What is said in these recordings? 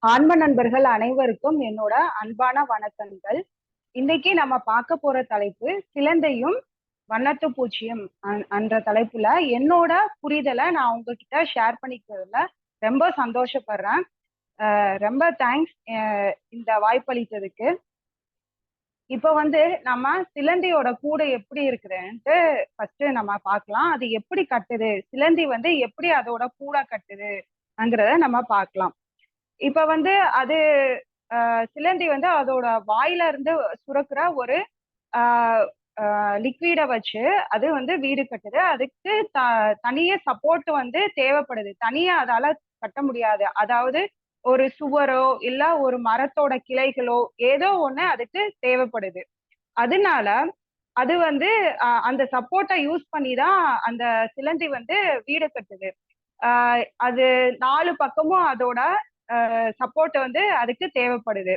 ஆன்ம நண்பர்கள் அனைவருக்கும் என்னோட அன்பான வணக்கங்கள். இன்னைக்கு நம்ம பார்க்க போற தலைப்பு சிலந்தையும் வண்ணத்து பூச்சியும் என்ற தலைப்புல என்னோட புரிதலை நான் உங்ககிட்ட ஷேர் பண்ணிக்கிறதுல ரொம்ப சந்தோஷப்படுறேன். ரொம்ப தேங்க்ஸ் இந்த வாய்ப்பளித்ததுக்கு. இப்ப நம்ம சிலந்தியோட கூடு எப்படி இருக்குதுன்ட்டு ஃபர்ஸ்ட் நம்ம பார்க்கலாம். அது எப்படி கட்டுது, சிலந்தி எப்படி அதோட கூடை கட்டுதுங்கிறத நம்ம பார்க்கலாம். இப்ப அது சிலந்தி அதோட வாயில இருந்து சுரக்கிற ஒரு லிக்விட வச்சு அது வீடு கட்டுது. அதுக்கு தனியா சப்போர்ட் தேவைப்படுது. தனியா அதால கட்ட முடியாது. அதாவது ஒரு சுவரோ இல்ல ஒரு மரத்தோட கிளைகளோ ஏதோ ஒண்ணு அதுக்கு தேவைப்படுது. அதனால அது அந்த சப்போர்ட்டை யூஸ் பண்ணிதான் அந்த சிலந்தி வீடு கட்டுது. அது 4 பக்கமும் அதோட சப்போர்ட் அதுக்கு தேவைப்படுது.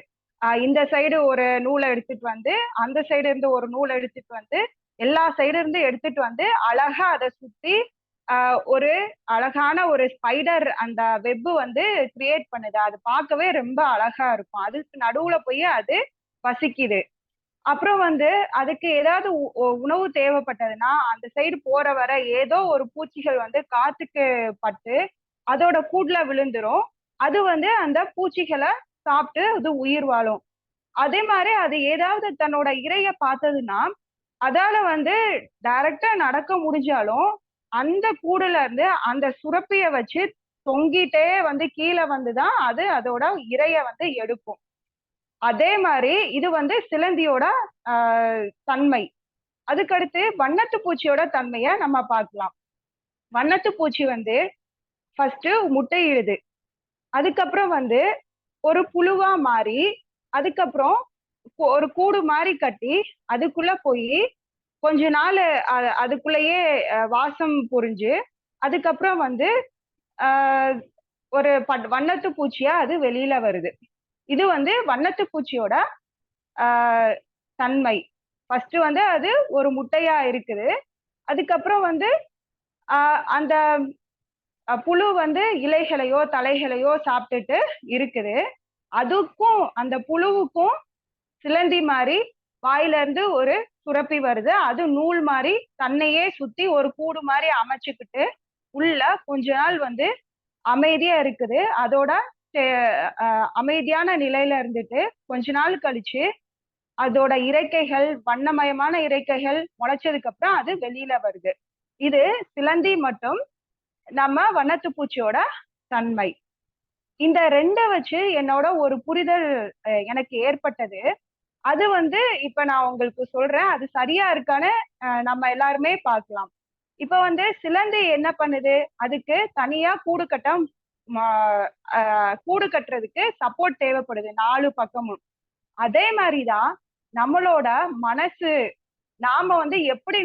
இந்த சைடு ஒரு நூலை எடுத்துட்டு அந்த சைடு இருந்து ஒரு நூலை எடுத்துட்டு எல்லா சைடு இருந்து எடுத்துட்டு அழகா அதை சுத்தி ஒரு அழகான ஒரு ஸ்பைடர் அந்த வெப் கிரியேட் பண்ணுது. அது பார்க்கவே ரொம்ப அழகா இருக்கும். அதுக்கு நடுவுல போய் அது வசிக்குது. அப்புறம் அதுக்கு ஏதாவது உணவு தேவைப்பட்டதுன்னா அந்த சைடு போற வர ஏதோ ஒரு பூச்சிகள் காத்துக்கு பட்டு அதோட கூட்டுல விழுந்துரும். அது அந்த பூச்சிகளை சாப்பிட்டு அது உயிர் வாழும். அதே மாதிரி அது ஏதாவது தன்னோட இரைய பார்த்ததுன்னா அதால டைரக்டா நடக்க முடிஞ்சாலும் அந்த கூடுல இருந்து அந்த சுரப்பிய வச்சு தொங்கிட்டே கீழே வந்துதான் அது அதோட இரைய எடுக்கும். அதே மாதிரி இது சிலந்தியோட தன்மை. அதுக்கடுத்து வண்ணத்து பூச்சியோட தன்மைய நம்ம பார்க்கலாம். வண்ணத்து பூச்சி ஃபர்ஸ்ட் முட்டையிடுது. அதுக்கப்புறம் ஒரு புழுவா மாறி அதுக்கப்புறம் ஒரு கூடு மாதிரி கட்டி அதுக்குள்ள போய் கொஞ்ச நாள் அதுக்குள்ளேயே வாசம் புரிஞ்சு அதுக்கப்புறம் ஒரு வண்ணத்து பூச்சியா அது வெளியில வருது. இது வண்ணத்து பூச்சியோட தன்மை. ஃபர்ஸ்ட் அது ஒரு முட்டையா இருக்குது. அதுக்கப்புறம் அந்த புழு இலைகளையோ தலைகளையோ சாப்பிட்டுட்டு இருக்குது. அதுக்கும் அந்த புழுவுக்கும் சிலந்தி மாதிரி வாயில இருந்து ஒரு சுரப்பி வருது. அது நூல் மாதிரி தன்னையே சுத்தி ஒரு கூடு மாதிரி அமைச்சுக்கிட்டு உள்ள கொஞ்ச நாள் அமைதியா இருக்குது. அதோட அமைதியான நிலையில இருந்துட்டு கொஞ்ச நாள் கழிச்சு அதோட இறக்கைகள் வண்ணமயமான இறக்கைகள் முளைச்சதுக்கு அப்புறம் அது வெளியில வருது. இது சிலந்தி மற்றும் நம்ம வண்ணத்து பூச்சியோட தன்மை. இந்த ரெண்டை வச்சு என்னோட ஒரு புரிதல் எனக்கு ஏற்பட்டது. அது இப்ப நான் உங்களுக்கு சொல்றேன். அது சரியா இருக்கான்னு நம்ம எல்லாருமே பார்க்கலாம். இப்ப சிலந்தி என்ன பண்ணுது, அதுக்கு தனியா கூடு கட்டுறதுக்கு சப்போர்ட் தேவைப்படுது 4 பக்கமும். அதே மாதிரிதான் நம்மளோட மனசு. நாம எப்படி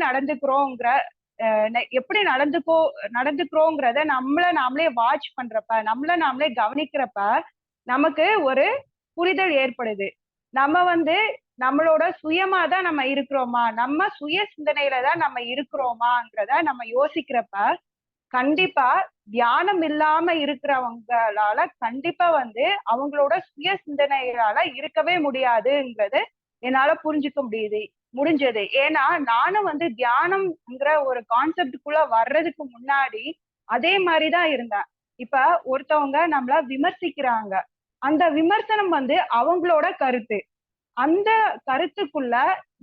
நடந்துக்கிறோங்கிறத நாமளே வாட்ச் பண்றப்ப, நாமளே கவனிக்கிறப்ப நமக்கு ஒரு புரிதல் ஏற்படுது. நம்ம நம்மளோட சுயமா தான் நம்ம இருக்கிறோமா, நம்ம சுய சிந்தனையில தான் நம்ம இருக்கிறோமாங்கிறத நம்ம யோசிக்கிறப்ப கண்டிப்பா தியானம் இல்லாம இருக்கிறவங்களால கண்டிப்பா அவங்களோட சுய சிந்தனைகளால இருக்கவே முடியாதுங்கிறது என்னால புரிஞ்சுக்க முடிஞ்சது. ஏன்னா நானும் தியானம்ங்கிற ஒரு கான்செப்டுக்குள்ள வர்றதுக்கு முன்னாடி அதே மாதிரிதான் இருந்தேன். இப்ப ஒருத்தவங்க நம்மள விமர்சிக்கிறாங்க. அந்த விமர்சனம் அவங்களோட கருத்து. அந்த கருத்துக்குள்ள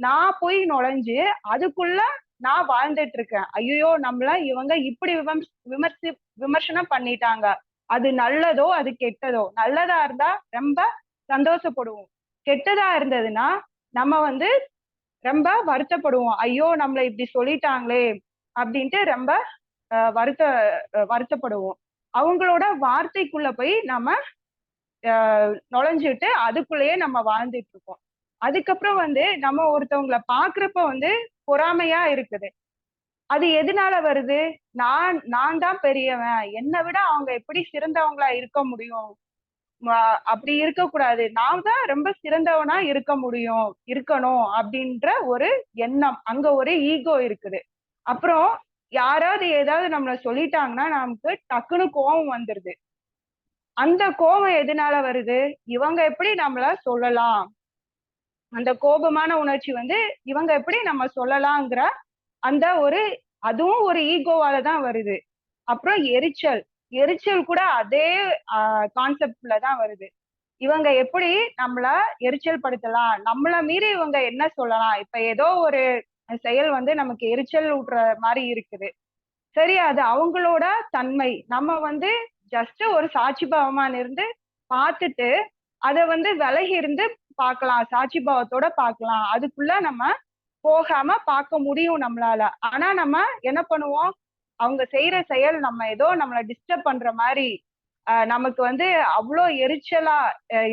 நான் போய் நுழைஞ்சு அதுக்குள்ள நான் வாழ்ந்துட்டு இருக்கேன். ஐயோ, நம்மள இவங்க இப்படி விமர்சனம் பண்ணிட்டாங்க. அது நல்லதோ அது கெட்டதோ, நல்லதா இருந்தா ரொம்ப சந்தோஷப்படுவோம், கெட்டதா இருந்ததுன்னா நம்ம ரொம்ப வருத்தப்படுவோம். ஐயோ, நம்மள இப்படி சொல்லிட்டாங்களே அப்படின்ட்டு ரொம்ப வருத்தப்படுவோம். அவங்களோட வார்த்தைக்குள்ள போய் நம்ம நுழைஞ்சிட்டு அதுக்குள்ளேயே நம்ம வாழ்ந்துட்டு இருக்கோம். அதுக்கப்புறம் நம்ம ஒருத்தவங்களை பாக்குறப்ப பொறாமையா இருக்குது. அது எதனால வருது? நான் தான் பெரியவன், என்னை விட அவங்க எப்படி சிறந்தவங்களா இருக்க முடியும், அப்படி இருக்கக்கூடாது, நான் தான் ரொம்ப சிறந்தவனா இருக்கணும் அப்படின்ற ஒரு எண்ணம். அங்க ஒரு ஈகோ இருக்குது. அப்புறம் யாராவது ஏதாவது நம்மள சொல்லிட்டாங்கன்னா நமக்கு டக்குன்னு கோபம் வந்துருது. அந்த கோபம் எதனால வருது? இவங்க எப்படி நம்மள சொல்லலாம்? அந்த கோபமான உணர்ச்சி வந்து இவங்க எப்படி நம்ம சொல்லலாங்கிற அந்த ஒரு அதுவும் ஒரு ஈகோவால தான் வருது. அப்புறம் எரிச்சல். எரிச்சல் கூட அதே கான்செப்ட்ல தான் வருது. இவங்க எப்படி நம்மள எரிச்சல் படுத்தலாம்? நம்மள மீறி இவங்க என்ன சொல்லலாம்? இப்ப ஏதோ ஒரு செயல் வந்து நமக்கு எரிச்சல் ஊட்டுற மாரி இருக்குது. சரி, அது அவங்களோட தன்மை. நம்ம வந்து ஜஸ்ட் ஒரு சாட்சி பாவமா இருந்து பார்த்துட்டு, அத வந்து விலகி இருந்து பார்க்கலாம். சாட்சி பாவத்தோட பார்க்கலாம். அதுக்குள்ள நம்ம போகாம பார்க்க முடியும் நம்மளால. ஆனா நம்ம என்ன பண்ணுவோம்? அவங்க செய்யற செயல் நம்ம ஏதோ நம்மள டிஸ்டர்ப் பண்ற மாரி, நமக்கு வந்து அவ்ளோ எரிச்சலா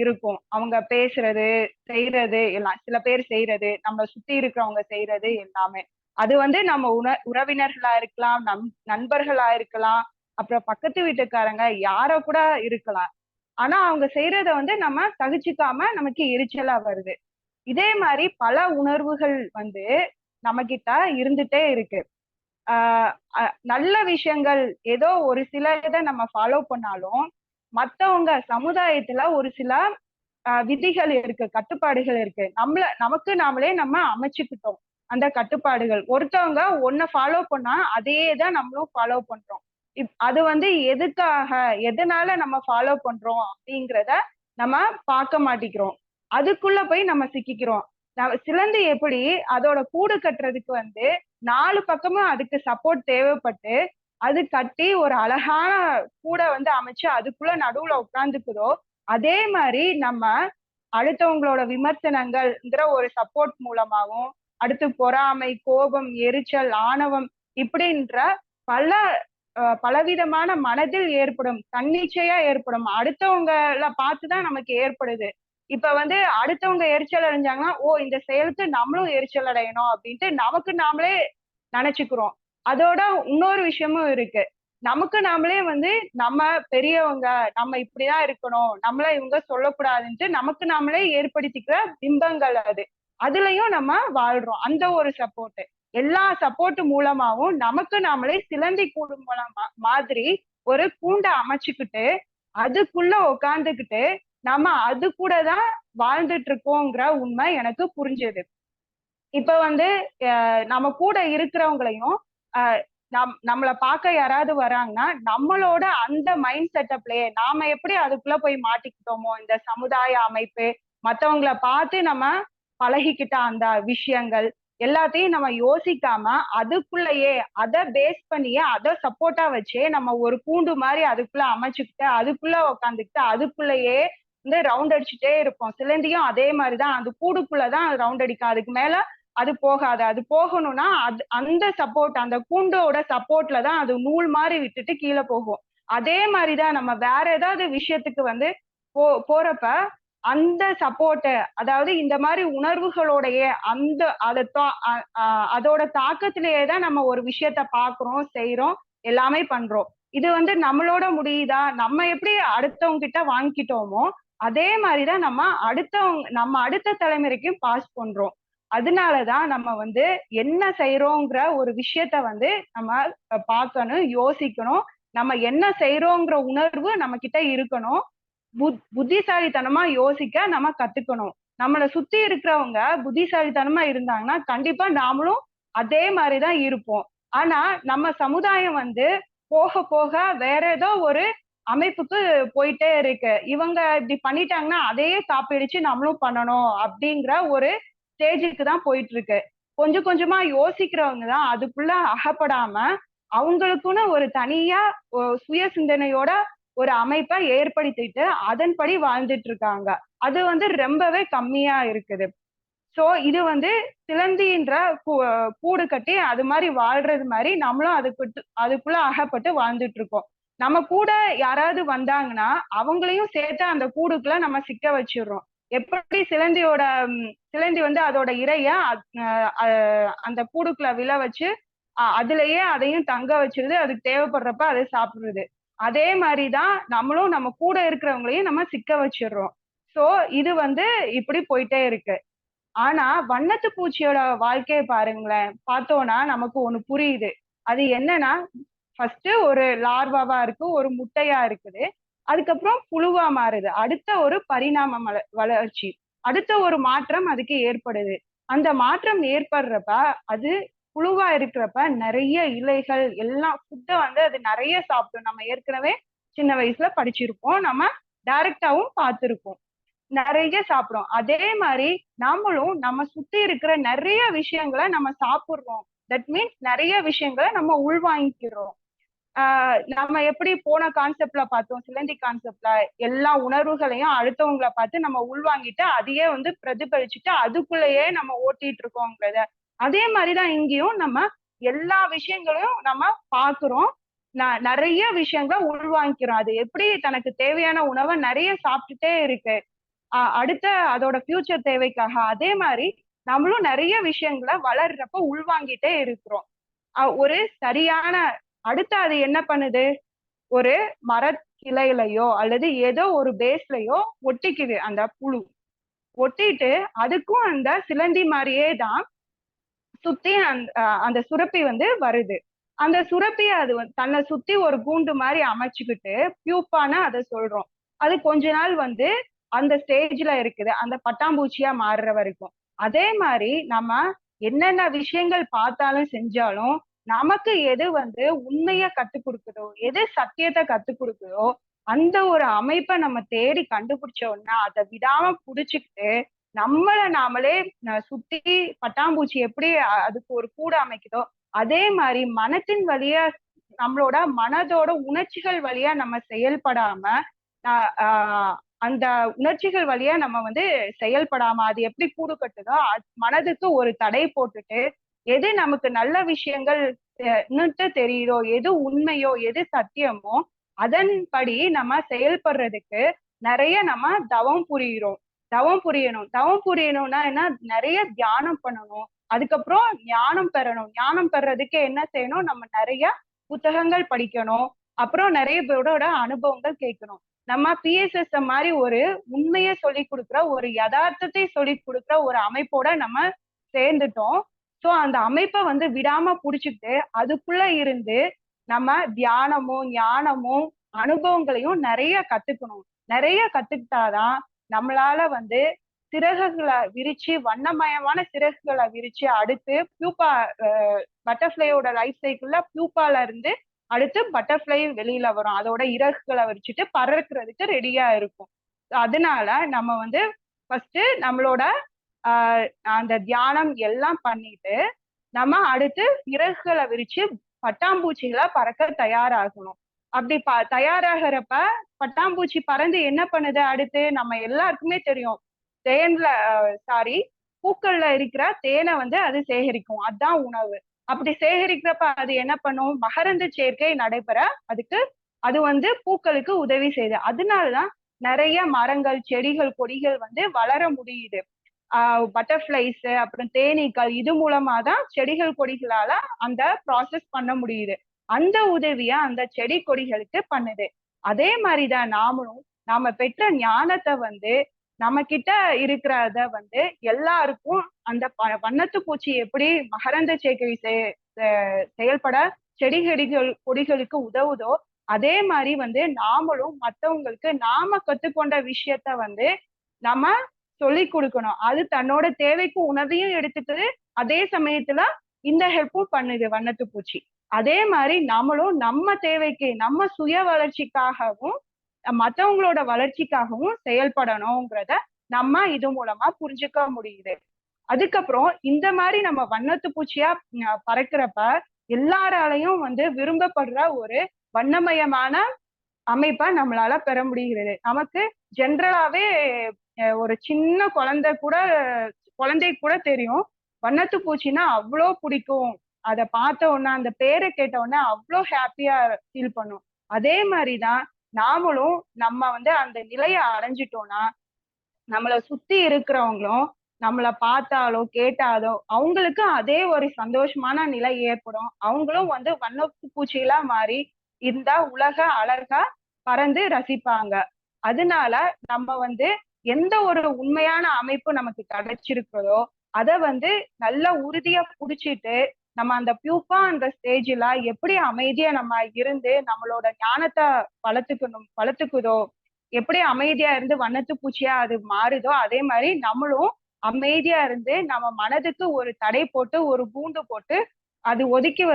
இருக்கும். அவங்க பேசுறது, செய்றது எல்லாம். சில பேர் செய்றது, நம்மள சுத்தி இருக்கிறவங்க செய்றது எல்லாமே. அது வந்து நம்ம உறவினர்களா இருக்கலாம், நண்பர்களா இருக்கலாம், அப்புறம் பக்கத்து வீட்டுக்காரங்க யார கூட இருக்கலாம். ஆனா அவங்க செய்யறத வந்து நம்ம சகிச்சுக்காம நமக்கு எரிச்சலா வருது. இதே மாரி பல உணர்வுகள் வந்து நம்மகிட்ட இருந்துட்டே இருக்கு. ஆஹ் நல்ல விஷயங்கள் ஏதோ ஒரு சில இதை நம்ம ஃபாலோ பண்ணாலும் மத்தவங்க சமுதாயத்துல ஒரு சில விதிகள் இருக்கு, கட்டுப்பாடுகள் இருக்கு. நமக்கு நாமளே நம்ம அமைச்சுக்கிட்டோம் அந்த கட்டுப்பாடுகள். ஒருத்தவங்க ஒன்ன ஃபாலோ பண்ணா அதையே தான் நம்மளும் ஃபாலோ பண்றோம். அது வந்து எதுக்காக, எதனால நம்ம ஃபாலோ பண்றோம் அப்படிங்கிறத நம்ம பார்க்க மாட்டிக்கிறோம். அதுக்குள்ள போய் நம்ம சிக்கிக்கிறோம். சிலந்தி எப்படி அதோட கூடு கட்டுறதுக்கு வந்து 4 பக்கமும் அதுக்கு சப்போர்ட் தேவைப்பட்டு அது கட்டி ஒரு அழகான கூட வந்து அமைச்சு அதுக்குள்ள நடுவுல உட்கார்ந்துக்குதோ, அதே மாதிரி நம்ம அடுத்தவங்களோட விமர்சனங்கள்ங்கிற ஒரு சப்போர்ட் மூலமாவும், அடுத்து பொறாமை, கோபம், எரிச்சல், ஆணவம் இப்படின்ற பல பலவிதமான மனதில் ஏற்படும், தன்னிச்சையா ஏற்படும், அடுத்தவங்கள பார்த்துதான் நமக்கு ஏற்படுது. இப்ப வந்து அடுத்தவங்க எரிச்சல் அடைஞ்சாங்கன்னா, ஓ இந்த செயலுக்கு நம்மளும் எரிச்சல் அடையணும் அப்படின்ட்டு நமக்கு நாமளே நினைச்சுக்கிறோம். அதோட இன்னொரு விஷயமும் இருக்கு. நமக்கு நாமளே வந்து நம்ம பெரியவங்க, நம்ம இப்படிதான் இருக்கணும், நம்மள இவங்க சொல்லக்கூடாதுன்ட்டு நமக்கு நாமளே ஏற்படுத்திக்கிற பிம்பங்கள் அது. அதுலயும் நம்ம வாழ்றோம். அந்த ஒரு சப்போர்ட். எல்லா சப்போர்ட் மூலமாவும் நமக்கு நாமளே சிலந்தி கூடு மூலமா மாதிரி ஒரு கூண்டை அமைச்சுக்கிட்டு அதுக்குள்ள உட்கார்ந்துகிட்டு நம்ம அது கூட தான் வாழ்ந்துட்டு இருக்கோங்கிற உண்மை எனக்கு புரிஞ்சது. இப்ப வந்து நம்ம கூட இருக்கிறவங்களையும் நம்மள பார்க்க யாராவது வராங்கன்னா நம்மளோட அந்த மைண்ட் செட்டப்லயே நாம எப்படி அதுக்குள்ள போய் மாட்டிக்கிட்டோமோ இந்த சமுதாய அமைப்பு மத்தவங்கள பார்த்து நம்ம பழகிக்கிட்ட அந்த விஷயங்கள் எல்லாத்தையும் நம்ம யோசிக்காம அதுக்குள்ளேயே அதை பேஸ் பண்ணியே அதை சப்போர்ட்டா வச்சே நம்ம ஒரு கூண்டு மாதிரி அதுக்குள்ள அமைச்சுக்கிட்டு அதுக்குள்ள உக்காந்துக்கிட்டு அதுக்குள்ளேயே வந்து ரவுண்ட் அடிச்சுட்டே இருப்போம். சிலந்தியும் அதே மாதிரிதான் அந்த கூடுக்குள்ளதான் ரவுண்ட் அடிக்கும். அதுக்கு மேல அது போகாது. அது போகணும்னா அந்த சப்போர்ட் அந்த கூண்டோட சப்போர்ட்ல தான் அது நூல் மாதிரி விட்டுட்டு கீழே போகும். அதே மாதிரிதான் நம்ம வேற ஏதாவது விஷயத்துக்கு வந்து போறப்ப அந்த சப்போர்ட், அதாவது இந்த மாதிரி உணர்வுகளோடைய அந்த அதோட தாக்கத்திலேயே தான் நம்ம ஒரு விஷயத்த பாக்குறோம், செய்யறோம், எல்லாமே பண்றோம். இது வந்து நம்மளோட முடியுதா? நம்ம எப்படி அடுத்தவங்க கிட்ட வாங்கிட்டோமோ அதே மாதிரிதான் நம்ம அடுத்த தலைமுறைக்கும் பாஸ் பண்றோம். அதனாலதான் நம்ம வந்து என்ன செய்யறோங்கிற ஒரு விஷயத்த வந்து நம்ம பார்க்கணும், யோசிக்கணும். நம்ம என்ன செய்யறோங்கிற உணர்வு நம்ம கிட்ட இருக்கணும். புத்திசாலித்தனமா யோசிக்க நம்ம கத்துக்கணும். நம்மளை சுத்தி இருக்கிறவங்க புத்திசாலித்தனமா இருந்தாங்கன்னா கண்டிப்பா நாமளும் அதே மாதிரிதான் இருப்போம். ஆனா நம்ம சமுதாயம் வந்து போக போக வேற ஏதோ ஒரு அமைப்புக்கு போயிட்டே இருக்கு. இவங்க இப்படி பண்ணிட்டாங்கன்னா அதையே காப்பீடிச்சு நம்மளும் பண்ணணும் அப்படிங்கிற ஒரு ஸ்டேஜுக்கு தான் போயிட்டு இருக்கு. கொஞ்சம் கொஞ்சமா யோசிக்கிறவங்க தான் அதுக்குள்ள அகப்படாம அவங்களுக்குன்னு ஒரு தனியா சுய சிந்தனையோட ஒரு அமைப்பை ஏற்படுத்திட்டு அதன்படி வாழ்ந்துட்டு இருக்காங்க. அது வந்து ரொம்பவே கம்மியா இருக்குது. சோ இது வந்து சிலந்தின்ற கூடு கட்டி அது மாதிரி வாழ்றது மாதிரி நம்மளும் அதுக்குள்ள அகப்பட்டு வாழ்ந்துட்டு இருக்கோம். நம்ம கூட யாராவது வந்தாங்கன்னா அவங்களையும் சேர்த்து அந்த கூடுக்குள்ள நம்ம சிக்க வச்சிடுறோம். எப்படி சிலந்தி வந்து அதோட இரைய அந்த கூடுக்குள்ள விழ வச்சு அதுலயே அதையும் தங்க வச்சிருது. அதுக்கு தேவைப்படுறப்ப அதை சாப்பிடுறது. அதே மாதிரிதான் நம்மளும் நம்ம கூட இருக்கிறவங்களையும் நம்ம சிக்க வச்சிடுறோம். சோ இது வந்து இப்படி போயிட்டே இருக்கு. ஆனா வண்ணத்து பூச்சியோட வாழ்க்கையை பாருங்களேன். பார்த்தோம்னா நமக்கு ஒண்ணு புரியுது. அது என்னன்னா ஃபர்ஸ்ட் ஒரு லார்வாவா இருக்கு, ஒரு முட்டையா இருக்குது. அதுக்கப்புறம் புழுவா மாறுது. அடுத்த ஒரு பரிணாம வளர்ச்சி, அடுத்த ஒரு மாற்றம் அதுக்கு ஏற்படுது. அந்த மாற்றம் ஏற்படுறப்ப அது புழுவா இருக்கிறப்ப நிறைய இலைகள் எல்லாம் ஃபுட்டை வந்து அது நிறைய சாப்பிடும். நம்ம ஏற்கனவே சின்ன வயசுல படிச்சிருப்போம், நம்ம டைரக்டாவும் பார்த்திருப்போம். நிறைய சாப்பிடும். அதே மாதிரி நாமளும் நம்ம சுத்தி இருக்கிற நிறைய விஷயங்களை நம்ம சாப்பிடுறோம். தட் மீன்ஸ் நிறைய விஷயங்களை நம்ம உள்வாங்கிக்கிறோம். நம்ம எப்படி போன கான்செப்ட்ல பார்த்தோம், சிலந்தி கான்செப்ட்ல எல்லா உணர்வுகளையும் அடுத்தவங்களை பார்த்து நம்ம உள்வாங்கிட்டு அதையே வந்து பிரதிபலிச்சுட்டு அதுக்குள்ளேயே நம்ம ஓட்டிட்டு இருக்கோங்கிறத. அதே மாதிரிதான் இங்கேயும் நம்ம எல்லா விஷயங்களையும் நம்ம பாக்குறோம், நிறைய விஷயங்களை உள்வாங்கிக்கிறோம். அது எப்படி தனக்கு தேவையான உணவை நிறைய சாப்பிட்டுட்டே இருக்கு அடுத்த அதோட ஃபியூச்சர் தேவைக்காக, அதே மாதிரி நம்மளும் நிறைய விஷயங்களை வளர்றப்ப உள்வாங்கிட்டே இருக்கிறோம். ஒரு சரியான அடுத்து அது என்ன பண்ணுது, ஒரு மரக்கிளையிலையோ அல்லது ஏதோ ஒரு பேஸ்லயோ ஒட்டிக்குது அந்த புழு. ஒட்டிட்டு அதுக்கும் அந்த சிலந்தி மாதிரியே தான் சுத்தி அந்த சுரப்பி வந்து வருது. அந்த சுரப்பி அது தன்னை சுத்தி ஒரு கூண்டு மாதிரி அமைச்சுக்கிட்டு பியூப்பான்னு அதை சொல்றோம். அது கொஞ்ச நாள் வந்து அந்த ஸ்டேஜ்ல இருக்குது, அந்த பட்டாம்பூச்சியா மாறுற வரைக்கும். அதே மாதிரி நம்ம என்னென்ன விஷயங்கள் பார்த்தாலும் செஞ்சாலும் நமக்கு எது வந்து உண்மைய கத்துக் கொடுக்குதோ, எது சத்தியத்தை கத்துக் கொடுக்குதோ அந்த ஒரு அமைப்பை நம்ம தேடி கண்டுபிடிச்ச உடனே அதை விடாம புடிச்சுக்கிட்டு நம்மள நாமளே சுத்தி பட்டாம்பூச்சி எப்படி அதுக்கு ஒரு கூடு அமைக்குதோ அதே மாதிரி மனத்தின் வழியா நம்மளோட மனதோட உணர்ச்சிகள் வழியா நம்ம செயல்படாம அந்த உணர்ச்சிகள் வழியா நம்ம வந்து செயல்படாம அது எப்படி கூடு கட்டுதோ மனதுக்கு ஒரு தடை போட்டுட்டு எது நமக்கு நல்ல விஷயங்கள் தெரியுதோ, எது உண்மையோ எது சத்தியமோ அதன்படி நம்ம செயல்படுறதுக்கு நிறைய நம்ம தவம் புரியிறோம். தவம் புரியணும். தவம் புரியணும்னா என்ன, நிறைய தியானம் பண்ணணும். அதுக்கப்புறம் ஞானம் பெறணும். ஞானம் பெறதுக்கு என்ன செய்யணும், நம்ம நிறைய புத்தகங்கள் படிக்கணும். அப்புறம் நிறைய பேரோட அனுபவங்கள் கேட்கணும். நம்ம பிஎஸ்எஸ் மாதிரி ஒரு உண்மையை சொல்லி கொடுக்குற, ஒரு யதார்த்தத்தை சொல்லி கொடுக்குற ஒரு அமைப்போட நம்ம சேர்ந்துட்டோம். சோ அந்த அமைப்பை வந்து விடாம புடிச்சுட்டு அதுக்குள்ள இருந்து நம்ம தியானமும் ஞானமும் அனுபவங்களையும் நிறைய கத்துக்கணும். நிறைய கத்துக்கிட்டாதான் நம்மளால வந்து சிறகுகளை விரிச்சு வண்ணமயமான சிறகுகளை விரிச்சு அடுத்து பியூப்பா பட்டர்ஃபிளையோட லைஃப் சைக்கிள்ல பியூப்பால இருந்து அடுத்து பட்டர்ஃபிளை வெளியில வரும், அதோட இறகுகளை வச்சுட்டு பறக்கிறதுக்கு ரெடியா இருக்கும். அதனால நம்ம வந்து ஃபர்ஸ்ட் நம்மளோட அந்த தியானம் எல்லாம் பண்ணிட்டு நம்ம அடுத்து இறகுகளை விரிச்சு பட்டாம்பூச்சிகளை பறக்க தயாராகணும். அப்படி தயாராகிறப்ப பட்டாம்பூச்சி பறந்து என்ன பண்ணுது, அடுத்து நம்ம எல்லாருக்குமே தெரியும் தேன்ல பூக்கள்ல இருக்கிற தேனை வந்து அது சேகரிக்கும், அதுதான் உணவு. அப்படி சேகரிக்கிறப்ப அது என்ன பண்ணும், மகரந்த சேர்க்கை நடைபெற அதுக்கு அது வந்து பூக்களுக்கு உதவி செய்யுது. அதனாலதான் நிறைய மரங்கள் செடிகள் கொடிகள் வந்து வளர முடியுது. பட்டர்ஃபிளைஸ் அப்புறம் தேனீக்கள் இது மூலமா தான் செடிகள் கொடிகளால அந்த ப்ராசஸ் பண்ண முடியுது. அந்த உதவிய அந்த செடி கொடிகளுக்கு பண்ணுது. அதே மாதிரிதான் நாமளும் நாம பெற்ற ஞானத்தை வந்து நம்ம கிட்ட இருக்கிறத வந்து எல்லாருக்கும் அந்த வண்ணத்து பூச்சி எப்படி மகரந்த சேர்க்கை செயல்பட செடி கொடிகளுக்கு உதவுதோ அதே மாதிரி வந்து நாமளும் மற்றவங்களுக்கு நாம கத்துக்கொண்ட விஷயத்த வந்து நம்ம சொல்லி கொடுக்கணும். அது தன்னோட தேவைக்கு உணவையும் எடுத்துக்குது, அதே சமயத்துல இந்த ஹெல்ப்பும் பண்ணுது வண்ணத்து பூச்சி. அதே மாதிரி நம்மளும் நம்ம தேவைக்கு நம்ம சுய வளர்ச்சிக்காகவும் மற்றவங்களோட வளர்ச்சிக்காகவும் செயல்படணுங்கிறத நம்ம இது மூலமா புரிஞ்சுக்க முடியுது. அதுக்கப்புறம் இந்த மாதிரி நம்ம வண்ணத்து பூச்சியா பறக்கிறப்ப எல்லாராலையும் வந்து விரும்பப்படுற ஒரு வண்ணமயமான அமைப்பை நம்மளால பெற முடிகிறது. நமக்கு ஜென்ரலாவே ஒரு சின்ன குழந்தை கூட தெரியும் வண்ணத்து பூச்சின்னா அவ்வளோ பிடிக்கும். அதை பார்த்த உடனே அந்த பேரை கேட்ட உடனே அவ்வளோ ஹாப்பியா ஃபீல் பண்ணும். அதே மாதிரிதான் நாமளும் நம்ம வந்து அந்த நிலையை அடைஞ்சிட்டோம்னா நம்மளை சுத்தி இருக்கிறவங்களும் நம்மளை பார்த்தாலோ கேட்டாலோ அவங்களுக்கு அதே ஒரு சந்தோஷமான நிலை ஏற்படும். அவங்களும் வந்து வண்ணத்து பூச்சிகளா மாறி இந்த உலக அழகா பறந்து ரசிப்பாங்க. அதனால நம்ம வந்து எந்த ஒரு உண்மையான அமைப்பு நமக்கு கிடைச்சிருக்கிறதோ அதை வந்து நல்ல உறுதியா புடிச்சிட்டு நம்ம அந்த பியூப்பா அந்த ஸ்டேஜ்ல எப்படி அமைதியா நம்ம இருந்து நம்மளோட ஞானத்தை வளர்த்துக்குதோ, எப்படி அமைதியா இருந்து வண்ணத்து பூச்சியா அது மாறுதோ, அதே மாதிரி நம்மளும் அமைதியா இருந்து நம்ம மனதுக்கு ஒரு தடை போட்டு ஒரு கூண்டு போட்டு அது ஒதுக்கி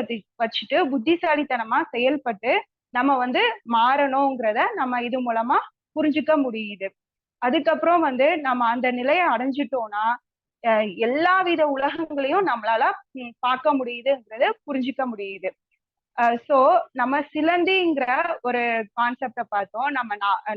வச்சுட்டு புத்திசாலித்தனமா செயல்பட்டு நம்ம வந்து மாறணுங்கிறத நம்ம இது மூலமா புரிஞ்சுக்க முடியுது. அதுக்கப்புறம் வந்து நம்ம அந்த நிலையை அடைஞ்சிட்டோம்னா எல்லா வித உலகங்களையும் நம்மளால பார்க்க முடியுதுங்கிறத புரிஞ்சுக்க முடியுது. சோ நம்ம சிலந்திங்கிற ஒரு கான்செப்ட பார்த்தோம். நம்ம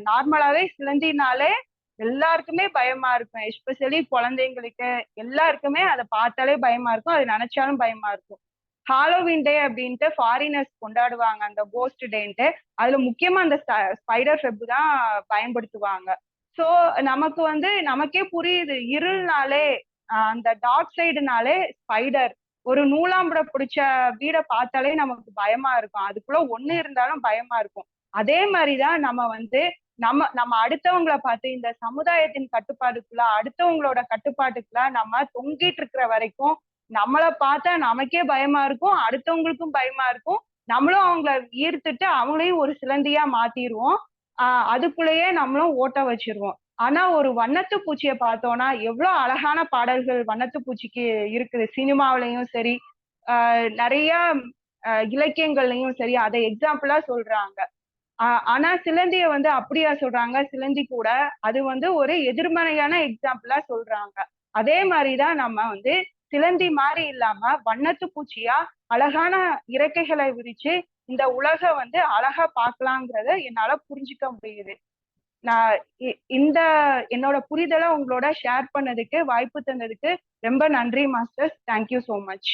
நார்மலாவே சிலந்தினாலே எல்லாருக்குமே பயமா இருக்கும். எஸ்பெஷலி குழந்தைங்களுக்கு எல்லாருக்குமே அதை பார்த்தாலே பயமா இருக்கும். அது நினைச்சாலும் பயமா இருக்கும். ஹாலோவின் டே அப்படின்ட்டு ஃபாரினர்ஸ் கொண்டாடுவாங்க அந்த கோஸ்ட் டேன்ட்டு. அதுல முக்கியமா அந்த ஸ்பைடர் வெப் தான் பயன்படுத்துவாங்க. சோ நமக்கு வந்து நமக்கே புரியுது இருள்னாலே அந்த டார்க் சைடுனாலே ஸ்பைடர் ஒரு நூலாம்பட பிடிச்ச வீடை பார்த்தாலே நமக்கு பயமா இருக்கும். அதுக்குள்ள ஒண்ணு இருந்தாலும் பயமா இருக்கும். அதே மாதிரிதான் நம்ம வந்து நம்ம நம்ம அடுத்தவங்களை பார்த்து இந்த சமுதாயத்தின் கட்டுப்பாடுக்குள்ள அடுத்தவங்களோட கட்டுப்பாட்டுக்குள்ள நம்ம தொங்கிட்டு இருக்கிற வரைக்கும் நம்மளை பார்த்தா நமக்கே பயமா இருக்கும், அடுத்தவங்களுக்கும் பயமா இருக்கும். நம்மளும் அவங்கள ஈர்த்துட்டு அவங்களையும் ஒரு சிலந்தியா மாத்திருவோம். அதுக்குள்ளேயே நம்மளும் ஓட்ட வச்சிருவோம். ஆனா ஒரு வண்ணத்து பூச்சியை பார்த்தோம்னா எவ்வளவு அழகான பாடல்கள் வண்ணத்து பூச்சிக்கு இருக்குது. சினிமாவிலையும் சரி, நிறைய இலக்கியங்கள்லயும் சரி அதை எக்ஸாம்பிளா சொல்றாங்க. ஆனா சிலந்திய வந்து அப்படியா சொல்றாங்க? சிலந்தி கூட அது வந்து ஒரு எதிர்மறையான எக்ஸாம்பிளா சொல்றாங்க. அதே மாதிரிதான் நம்ம வந்து சிலந்தி மாதிரி இல்லாம வண்ணத்து பூச்சியா அழகான இறக்கைகளை விரிச்சு இந்த உலக வந்து அழகா பார்க்கலாங்கிறத என்னால புரிஞ்சுக்க முடியுது. நான் இந்த என்னோட புரிதலை உங்களோட ஷேர் பண்ணதுக்கு வாய்ப்பு தந்ததுக்கு ரொம்ப நன்றி மாஸ்டர்ஸ். Thank you so much.